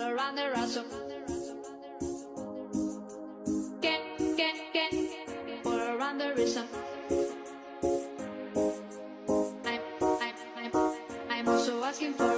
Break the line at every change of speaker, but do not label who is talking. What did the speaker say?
around the razor. Get, all around the reason. I'm also asking for